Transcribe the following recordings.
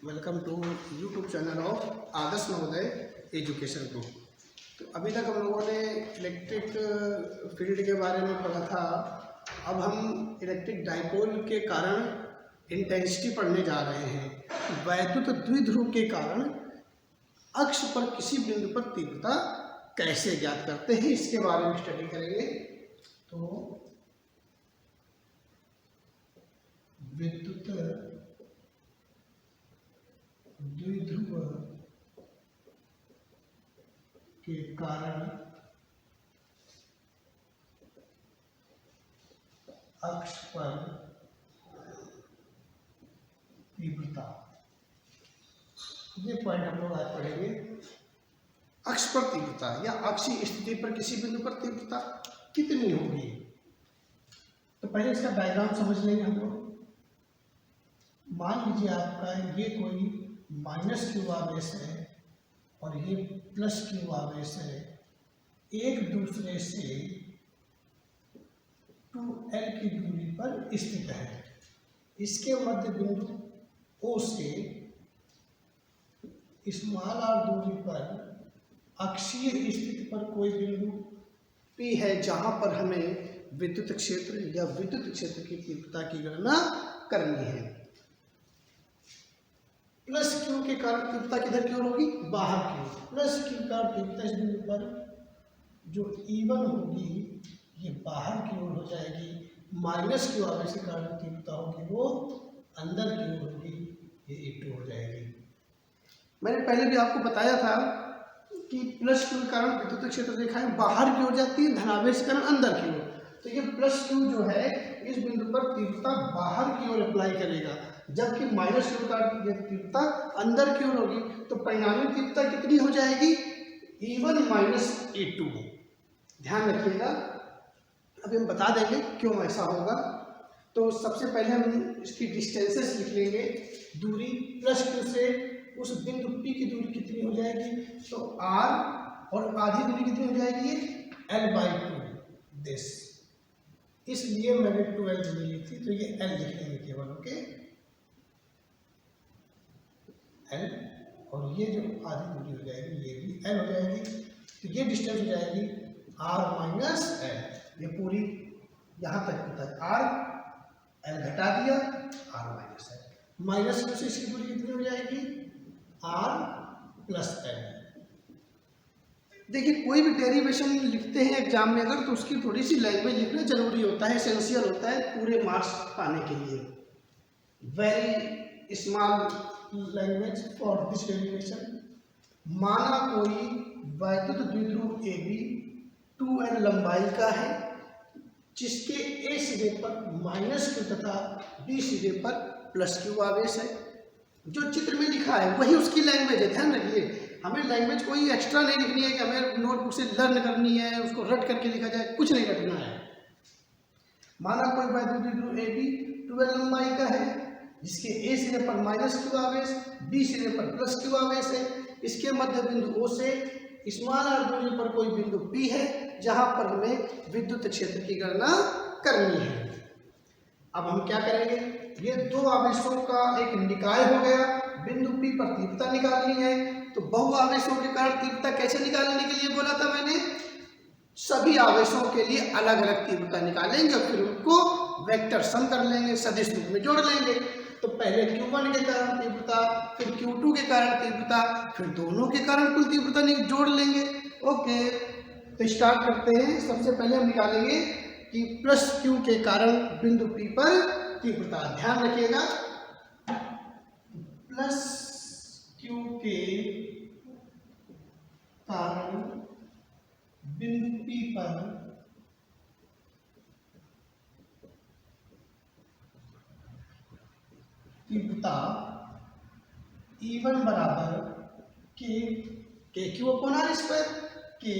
Welcome to YouTube channel of Adarsh Navodaya education group. तो अभी तक हम लोगों ने इलेक्ट्रिक फील्ड के बारे में पढ़ा था। अब हम इलेक्ट्रिक डाइपोल के कारण इंटेंसिटी पढ़ने जा रहे हैं। वैद्युत द्विध्रुव के कारण अक्ष पर किसी बिंदु पर तीव्रता कैसे ज्ञात करते हैं, इसके बारे में स्टडी करेंगे। तो विद्युत द्विध्रुव के कारण अक्ष पर तीव्रता, ये पॉइंट हम लोग आज पढ़ेंगे। अक्ष पर तीव्रता या अक्षीय स्थिति पर किसी बिंदु पर तीव्रता कितनी होगी। तो पहले इसका डायग्राम समझ लेंगे हम लोग। मान लीजिए आपका ये कोई माइनस क्यू आवेश है और ये प्लस क्यू आवेश है, एक दूसरे से 2L की दूरी पर स्थित है। इसके मध्य बिंदु O से स्मॉल r दूरी पर अक्षीय स्थिति पर कोई बिंदु P है, जहां पर हमें विद्युत क्षेत्र या विद्युत क्षेत्र की तीव्रता की गणना करनी है। प्लस क्यू के कारण तीव्रता किधर की ओर होगी, बाहर की ओर। प्लस क्यू का तीव्रता इस बिंदु पर जो E1 होगी ये बाहर की ओर हो जाएगी। माइनस क्यू आवेश के कारण तीव्रता होगी वो अंदर की ओर होगी, ये E2 हो जाएगी। मैंने पहले भी आपको बताया था कि प्लस क्यू के कारण विद्युत क्षेत्र रेखाएं बाहर की ओर जाती है, धनावेश के कारण अंदर की ओर। तो ये प्लस क्यू जो है इस बिंदु पर तीव्रता बाहर की ओर अप्लाई करेगा, जबकि माइनस क्यू का तीव्रता अंदर की ओर होगी। तो परिणामी तीव्रता कितनी हो जाएगी, E1 माइनस E2। ध्यान रखिएगा, अभी हम बता देंगे क्यों ऐसा होगा। तो सबसे पहले हम इसकी डिस्टेंसेस लिख लेंगे। दूरी प्लस क्यू से उस बिंदु P की दूरी कितनी हो जाएगी, तो R, और आधी दूरी कितनी हो जाएगी, ये L/2 दिस। इसलिए मैंने 2L दूरी ली थी, तो ये L लिख लेंगे केवल। ओके, L, और ये जो आधी दूरी हो जाएगी ये भी L हो जाएगी। तो ये डिस्टेंस हो जाएगी R माइनस L। ये पूरी यहाँ तक होता है R, L घटा दिया, R minus L। Minus Q से इसकी दूरी कितनी हो जाएगी, R प्लस L। देखिए, कोई भी डेरिवेशन लिखते हैं एग्जाम में अगर, तो उसकी थोड़ी सी लैंग्वेज लिखना जरूरी होता है, एसेंशियल होता है पूरे मार्क्स पाने के लिए। Very small language for this derivation. माना कोई वैद्युत द्विध्रुव AB 2L लंबाई का है, जिसके A सिरे पर माइनस क्यू तथा B सिरे पर प्लस क्यू आवेश है। जो चित्र में लिखा है वही उसकी लैंग्वेज है। ध्यान रखिए, हमें लैंग्वेज कोई एक्स्ट्रा नहीं लिखनी है कि हमें नोटबुक से लर्न करनी है, उसको रट करके लिखा जाए, कुछ नहीं रटना है। माना कोई वैद्युत द्विध्रुव AB 2L लंबाई का है, जिसके A सिरे पर माइनस क्यू आवेश, B सिरे पर प्लस क्यू आवेश है। इसके मध्य बिंदु O से स्मॉल r दूरी पर कोई बिंदु P है, जहां पर हमें विद्युत क्षेत्र की गणना करनी है। अब हम क्या करेंगे, ये दो आवेशों का एक निकाय हो गया, बिंदु P पर तीव्रता निकालनी है। तो बहु आवेशों के कारण तीव्रता कैसे निकालने के लिए बोला था मैंने, सभी आवेशों के लिए अलग अलग तीव्रता निकालेंगे और फिर उनको वेक्टर सम कर लेंगे, सदिश रूप में जोड़ लेंगे। तो पहले Q1 के कारण तीव्रता, फिर Q2 के कारण तीव्रता, फिर दोनों के कारण कुल तीव्रता जोड़ लेंगे। ओके, तो स्टार्ट करते हैं। सबसे पहले हम निकालेंगे कि प्लस Q के कारण बिंदु P पर तीव्रता। ध्यान रखिएगा, प्लस Q के कारण बिंदु P पर तीव्रता E1 बराबर k Q upon r square, k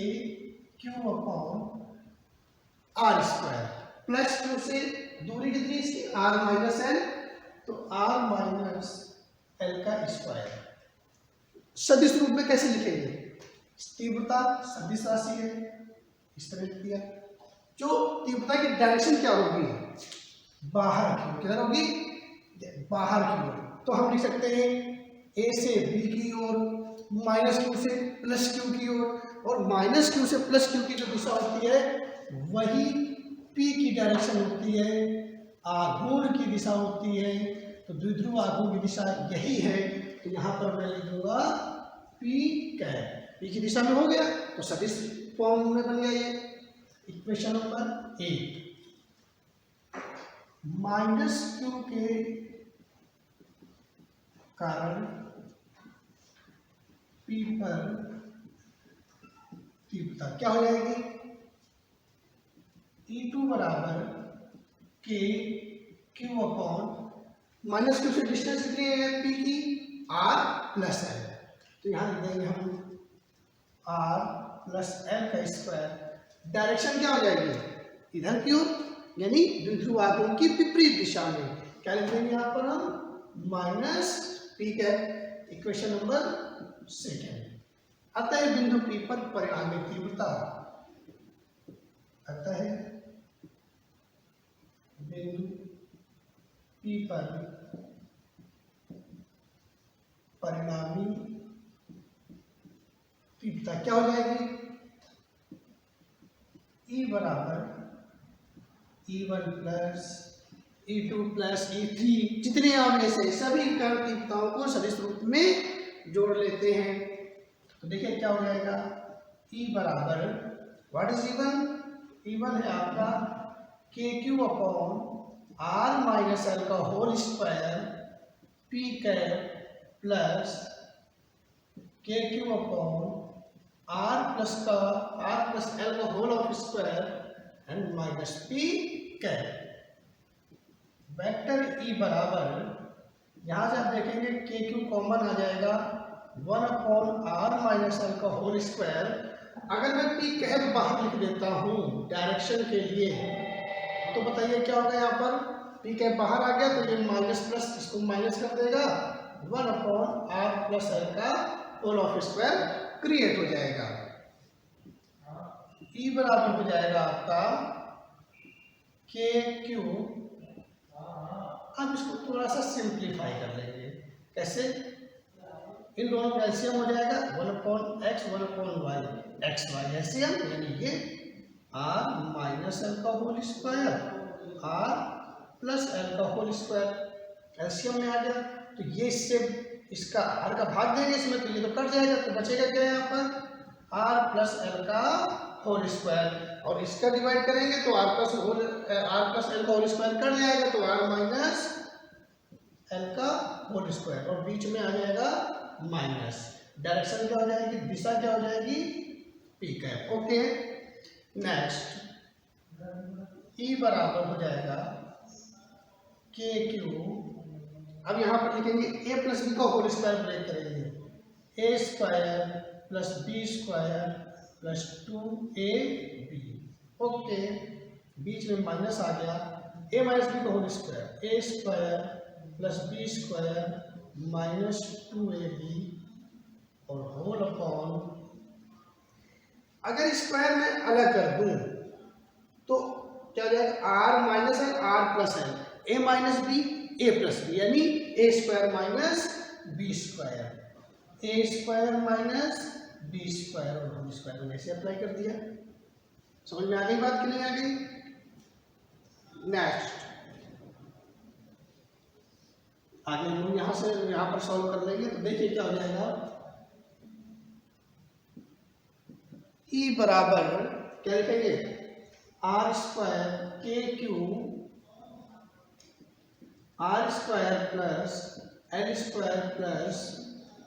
Q upon r square. Plus q से दूरी कितनी इसकी, R माइनस L, तो R माइनस L का स्क्वायर। सदिश रूप में कैसे लिखेंगे, तीव्रता सदिश राशि है, इस तरह लिख दिया। जो तीव्रता की डायरेक्शन क्या होगी, बाहर की ओर। किधर होगी, बाहर की ओर। तो हम लिख सकते हैं ए से बी की ओर, माइनस क्यू से प्लस क्यू की ओर, और माइनस क्यू से प्लस क्यू की जो दिशा होती है वही पी की डायरेक्शन होती है, आघूर्ण की दिशा होती है। तो द्विध्रुव आघूर्ण की दिशा यही है, तो यहाँ पर मैं लिख दूंगा पी कैप। पी की दिशा में हो गया तो सदिश फॉर्म में बन गया ये इक्वेशन नंबर 8। माइनस क्यू के कारण पी पर तीव्रता क्या हो जाएगी, E2 बराबर k Q upon minus Q से डिस्टेंस कितनी है पी की, आर प्लस एल। तो यहाँ लिख देंगे हम आर प्लस एल का स्क्वायर। डायरेक्शन क्या हो जाएगी इधर की ओर, यानी द्विध्रुव आघूर्ण की विपरीत दिशा में। क्या लिख देंगे यहाँ पर हम minus P cap, equation number 2। अतः बिंदु पी पर परिणामी तीव्रता, अतः बिंदु पी पर परिणामी तीव्रता क्या हो जाएगी, E बराबर E1 plus E2 plus E3, जितने आगे से सभी कर्ण तीव्रताओं को सदिश रूप में जोड़ लेते हैं। तो देखिए क्या हो जाएगा, E बराबर व्हाट इज E1, E1 है आपका K Q upon R minus L का whole square P cap plus K Q upon R plus L का whole of square and minus P cap. Vector E बराबर, यहाँ से आप देखेंगे के क्यू कॉमन आ जाएगा, 1 अपॉन आर माइनस एल का होल स्क्वायर। अगर मैं पी कैप बाहर लिख देता हूँ डायरेक्शन के लिए, तो बताइए क्या होगा, यहाँ पर पी कैप बाहर आ गया तो ये माइनस प्लस इसको माइनस कर देगा, 1 अपॉन आर प्लस एल का होल ऑफ स्क्वायर क्रिएट हो जाएगा। E बराबर हो जाएगा आपका के क्यू, अब इसको थोड़ा सा सिंप्लीफाई कर लेंगे। कैसे, इन दोनों का एलसीएम हो जाएगा 1 upon x 1 upon y, x y LCM, यानी ये आर माइनस एल का whole square r plus L का होल स्क्वायर एलसीएम में आ गया। तो ये इससे इसका आर का भाग देंगे इसमें, तो ये तो कट जाएगा, तो बचेगा क्या यहाँ पर आर प्लस एल का होल स्क्वायर, और इसका डिवाइड करेंगे तो आर प्लस एल का होल स्क्वायर कट जाएगा, तो आर माइनस एल का होल स्क्वायर, और बीच में आ जाएगा माइनस। डायरेक्शन क्या हो जाएगी, दिशा क्या हो जाएगी P cap. Okay, next E बराबर हो जाएगा के क्यू, अब यहाँ पर लिखेंगे a प्लस बी का होल स्क्वायर ब्रेक करेंगे, a square plus b square plus 2ab। Okay, बीच में माइनस आ गया, a माइनस बी का whole square, a square plus b square minus 2ab और होल अपॉन, अगर स्क्वायर में अलग कर दूं तो क्या हो जाएगा, r minus l r plus l, a minus b a plus b, यानी a square minus b square, a square minus b square और होल स्क्वायर में ऐसे अप्लाई कर दिया। समझ में आ गई बात कि नहीं आ गई। नेक्स्ट आगे हम यहां से यहां पर सॉल्व कर लेंगे, तो देखिए क्या हो जाएगा, E बराबर क्या लिखेंगे, r square k q r square plus l square plus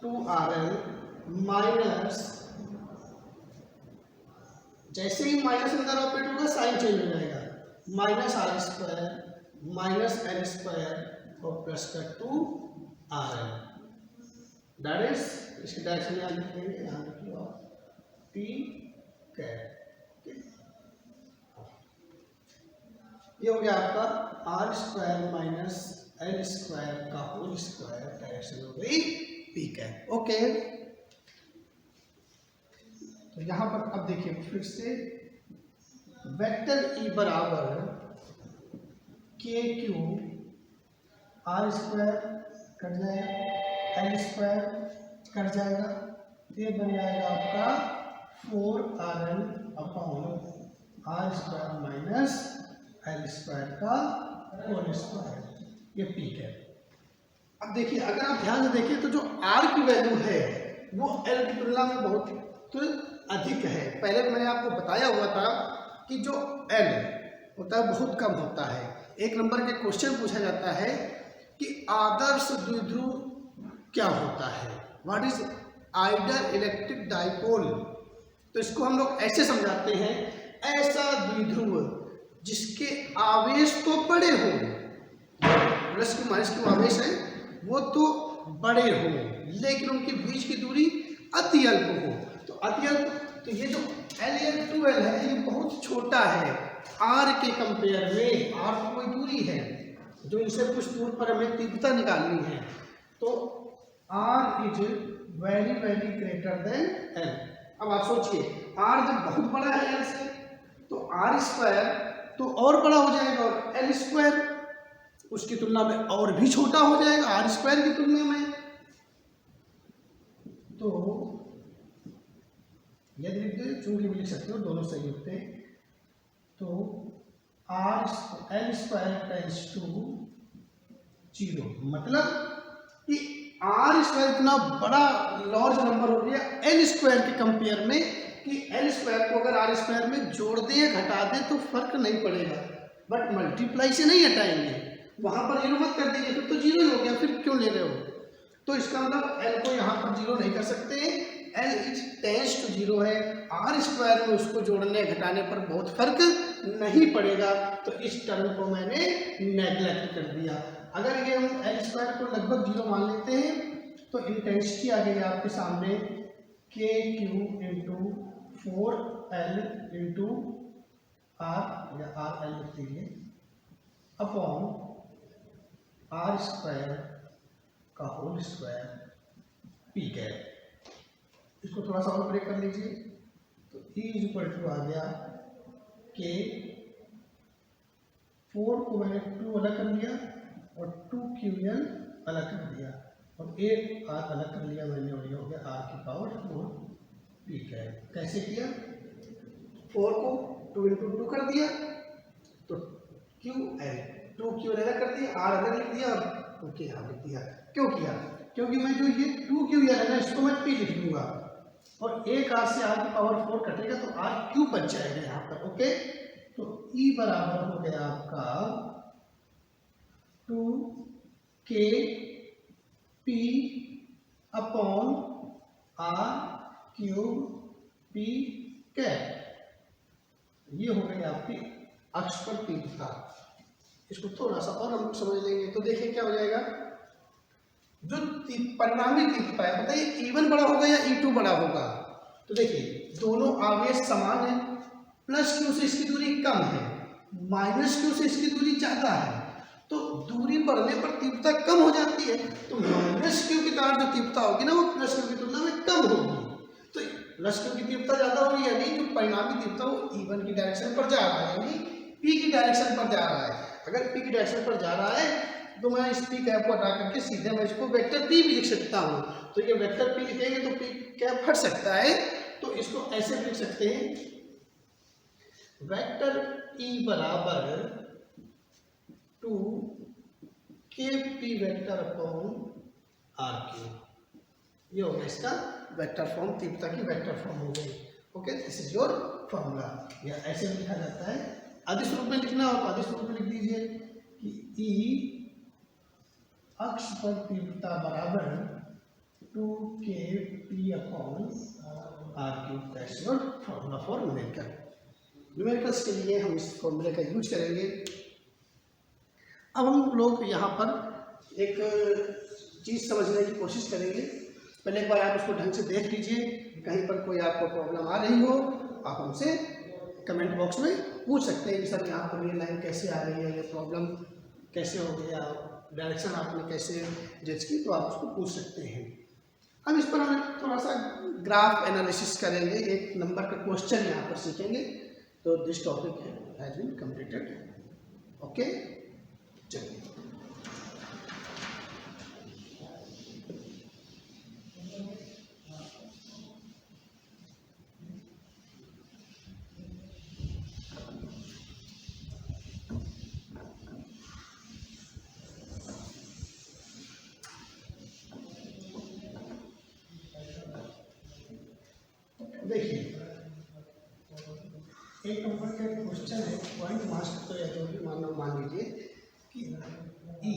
2RL minus, जैसे ही माइनस अंदर ऑपरेट होगा साइन चेंज हो जाएगा, minus r square minus l square और प्लस का 2RL। दैट इज, इसके डायरेक्शन में लिख देंगे, यहाँ लिखिए पी कैप। ये हो गया आपका r square minus l square का होल स्क्वायर, डायरेक्शन हो गई पी कैप। ओके, तो यहां पर अब देखिए फिर से वेक्टर E बराबर k q r square cut जाएगा, एल स्क्वायर कट जाएगा, तो ये बन जाएगा आपका 4rn upon r square minus l square का होल स्क्वायर, ये पी है। अब देखिए अगर आप ध्यान से देखिए तो जो r की वैल्यू है वो l की तुलना में बहुत तो अधिक है। पहले मैंने आपको बताया हुआ था कि जो l होता है बहुत कम होता है। एक नंबर के क्वेश्चन पूछा जाता है कि आदर्श द्विध्रुव क्या होता है, what is ideal electric dipole. तो इसको हम लोग ऐसे समझाते हैं, ऐसा द्विध्रुव जिसके आवेश तो बड़े हो, प्लस की माइनस की आवेश है वो तो बड़े हो लेकिन उनके बीच की दूरी अति अल्प हो। तो अति अल्प, तो ये जो L2L है ये बहुत छोटा है R के कंपेयर में। R तो कोई दूरी है जो इनसे कुछ दूर पर हमें तीव्रता निकालनी है, तो R is very very greater than L। अब आप सोचिए R जब बहुत बड़ा है L से तो R स्क्वायर तो और बड़ा हो जाएगा और L स्क्वायर उसकी तुलना में और भी छोटा हो जाएगा R स्क्वायर की तुलना में। तो यदि लिख दे चूंकि भी लिख सकते हो, दोनों सही होते हैं। तो L स्क्वायर टेंस टू 0, मतलब कि R स्क्वायर इतना बड़ा लार्ज नंबर हो गया L स्क्वायर के कंपेयर में कि L स्क्वायर को अगर R स्क्वायर में जोड़ दे या घटा दे तो फर्क नहीं पड़ेगा, बट मल्टीप्लाई से नहीं हटाएंगे। वहां पर 0 मत कर दीजिए, फिर तो 0 ही हो गया, फिर क्यों ले रहे हो। तो इसका मतलब L को यहाँ पर 0 नहीं कर सकते, L इज टेंस टू 0 है। R स्क्वायर में उसको जोड़ने घटाने पर बहुत फर्क नहीं पड़ेगा, तो इस टर्म को मैंने नेग्लेक्ट कर दिया। अगर ये हम L स्क्वायर को लगभग 0 मान लेते हैं तो इंटेंसिटी आ गई आपके सामने KQ into 4L into R या RL लिख दीजिए अपॉन R स्क्वायर का होल स्क्वायर पी कैप। इसको थोड़ा सा और ब्रेक कर लीजिए, तो E इज इक्वल टू आ गया के 4 को मैंने 2 अलग कर लिया और 2QL अलग कर दिया और 8R अलग कर लिया मैंने, और ये हो गया R की पावर 4 पी कैप। कैसे किया, 4 को 2 इंटू 2 कर दिया तो QL 2QL अलग कर दिया, R अलग लिख दिया और ओके यहाँ लिख दिया। क्यों किया, क्योंकि मैं जो ये 2QL है ना इसको मैं P लिख लूंगा और एक R से R की पावर 4 कटेगा तो R क्यूब बच जाएगा यहाँ पर। ओके, तो E बराबर हो गया आपका 2KP upon R cube P cap. ये हो गई आपकी अक्ष पर तीव्रता। इसको थोड़ा सा और हम समझ लेंगे तो देखिए क्या हो जाएगा। जो परिणामी तीव्रता है, बताइए E1 बड़ा होगा या E2 बड़ा होगा। तो देखिए दोनों आवेश समान है, प्लस Q से इसकी दूरी कम है, माइनस Q से इसकी दूरी ज्यादा है, तो दूरी बढ़ने पर तीव्रता कम हो जाती है। तो माइनस Q की तरफ जो तीव्रता होगी ना वो प्लस Q की तुलना में कम होगी, तो प्लस Q की तीव्रता ज्यादा होगी, यानी जो परिणामी तीव्रता वो E1 की डायरेक्शन पर जा रहा है, यानी P की डायरेक्शन पर जा रहा है। अगर P की डायरेक्शन पर जा रहा है तो मैं इस P कैप को हटा करके सीधे मैं इसको वेक्टर P भी लिख सकता हूँ। तो ये वेक्टर P लिखेंगे तो P कैप हट सकता है, तो इसको ऐसे लिख सकते हैं वेक्टर E बराबर 2KP vector upon R cube. ये हो गया इसका वेक्टर फॉर्म, तीव्रता की वेक्टर फॉर्म हो गई। Okay, this is your formula. या ऐसे लिखा जाता है, अदिश रूप में लिखना हो तो अदिश रूप में लिख दीजिए कि E अक्ष पर तीव्रता बराबर 2KP upon R cube. That's your formula for numerical. Numericals के लिए हम इस फॉर्मूले का यूज करेंगे। अब हम लोग यहाँ पर एक चीज़ समझने की कोशिश करेंगे। पहले एक बार आप उसको ढंग से देख लीजिए, कहीं पर कोई आपको प्रॉब्लम आ रही हो आप हमसे कमेंट बॉक्स में पूछ सकते हैं कि सर यहाँ पर ये लाइन कैसे आ रही है, ये प्रॉब्लम कैसे हो गया, डायरेक्शन आपने कैसे जज की, तो आप उसको पूछ सकते हैं। अब इस पर हम थोड़ा सा ग्राफ एनालिसिस करेंगे, एक नंबर का क्वेश्चन यहाँ पर सीखेंगे। तो this topic has been completed. Okay, चलिए। एक नंबर का क्वेश्चन है, पॉइंट मास्टर तो या जो भी मान लीजिए कि ई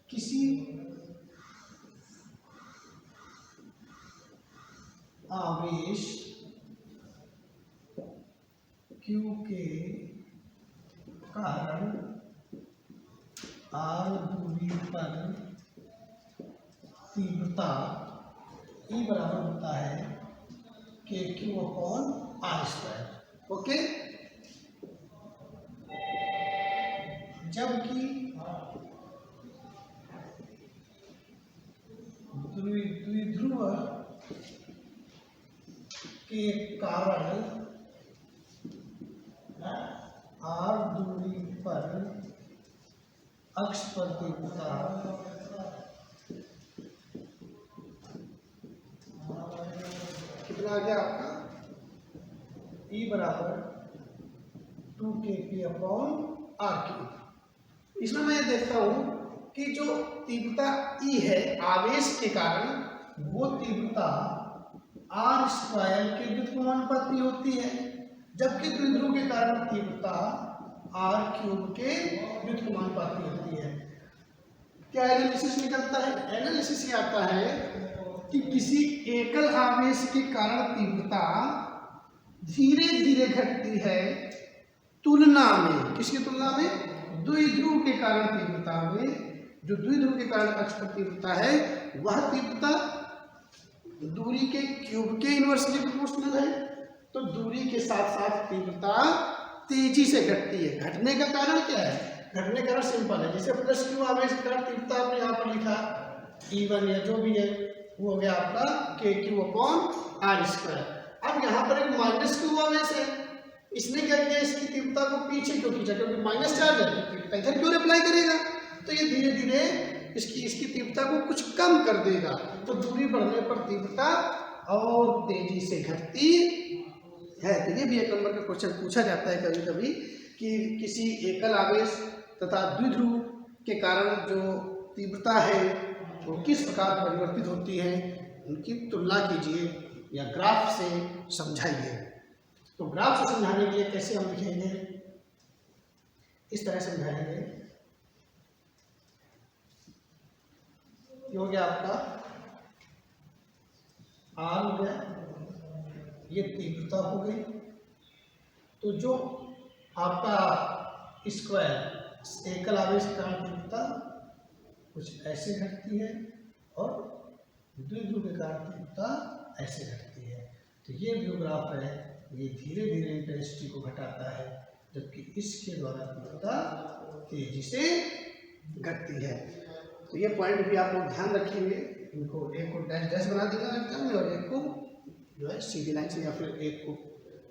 किसी आवेश Q के कारण r दूरी पर तीव्रता E बराबर होता है KQ/r²। ओके, जबकि द्विध्रुव के कारण r दूरी पर अक्ष पर तीव्रता कितना आ गया आपका E बराबर 2kP/r³। इसमें मैं ये देखता हूं कि जो तीव्रता E है आवेश के कारण वो तीव्रता r² के व्युत्क्रमानुपाती होती है, जबकि द्विध्रुव के कारण तीव्रता r³ के व्युत्क्रमानुपाती होती है। क्या एनालिसिस निकलता है? एनालिसिस ये आता है कि किसी एकल आवेश के कारण तीव्रता धीरे धीरे घटती है तुलना में, किसकी तुलना में? द्विध्रुव के कारण तीव्रता में। जो द्विध्रुव के कारण अक्ष पर तीव्रता है वह तीव्रता दूरी के क्यूब के इनवर्सली प्रोपोर्शनल है, तो दूरी के साथ साथ तीव्रता तेजी से घटती है। घटने का कारण क्या है? घटने का कारण सिंपल है, जैसे प्लस क्यू आवेश के कारण तीव्रता आपने यहाँ पर लिखा E1 या जो भी है वो हो गया आपका KQ/r²। अब यहाँ पर एक माइनस क्यू आवेश है, इसने क्या किया, इसकी तीव्रता को पीछे क्यों खींचा? क्योंकि माइनस चार्ज है, तो तीव्रता इधर क्यों अप्लाई करेगा? तो ये धीरे धीरे इसकी तीव्रता को कुछ कम कर देगा, तो दूरी बढ़ने पर तीव्रता और तेजी से घटती है। तो ये भी एक नंबर का क्वेश्चन पूछा जाता है कभी कभी कि किसी एकल आवेश तथा द्विध्रुव के कारण जो तीव्रता है वो किस प्रकार परिवर्तित होती है, उनकी तुलना कीजिए या ग्राफ से समझाइए। तो ग्राफ से समझाने के लिए कैसे हम लिखेंगे? इस तरह समझाएंगे। ये हो गया आपका R हो गया, ये तीव्रता हो गई। तो जो आपका स्क्वायर एकल आवेश के कारण तीव्रता कुछ ऐसे घटती है और द्विध्रुव के कारण तीव्रता ऐसे घटती है। तो ये जो ग्राफ है ये धीरे धीरे इंटेंसिटी को घटाता है, जबकि इसके द्वारा तीव्रता तेजी से घटती है। तो ये पॉइंट भी आप लोग ध्यान रखेंगे, इनको एक को डैश डैश बना देना एग्जाम में और एक को जो है सीधी लाइन से, या फिर एक को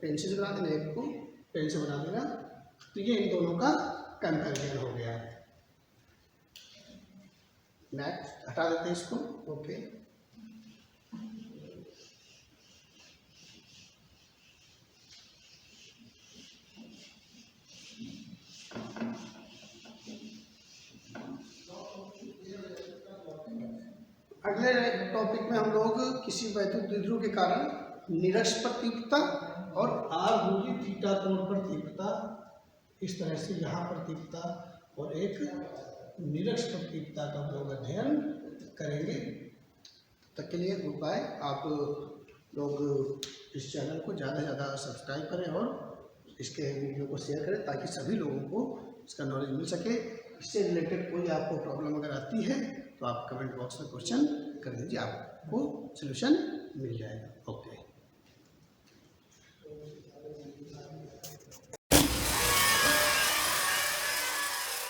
पेन से बना देना, एक को पेन से बना देना। तो ये इन दोनों का कंपैरिजन हो गया। नेक्स्ट हटा देते हैं इसको। ओके, अगले टॉपिक में हम लोग किसी वैद्युत द्विध्रुव के कारण निरक्ष पर तीव्रता और r दूरी थीटा कोण पर तीव्रता, इस तरह से यहाँ पर तीव्रता और एक निरक्ष पर तीव्रता का हम लोग अध्ययन करेंगे। तब तक के लिए गुड बाय। आप लोग इस चैनल को ज़्यादा से ज़्यादा सब्सक्राइब करें और इसके वीडियो को शेयर करें ताकि सभी लोगों को इसका नॉलेज मिल सके। इससे रिलेटेड कोई आपको प्रॉब्लम अगर आती है तो आप कमेंट बॉक्स में क्वेश्चन कर दीजिए, आपको सलूशन मिल जाएगा। ओके।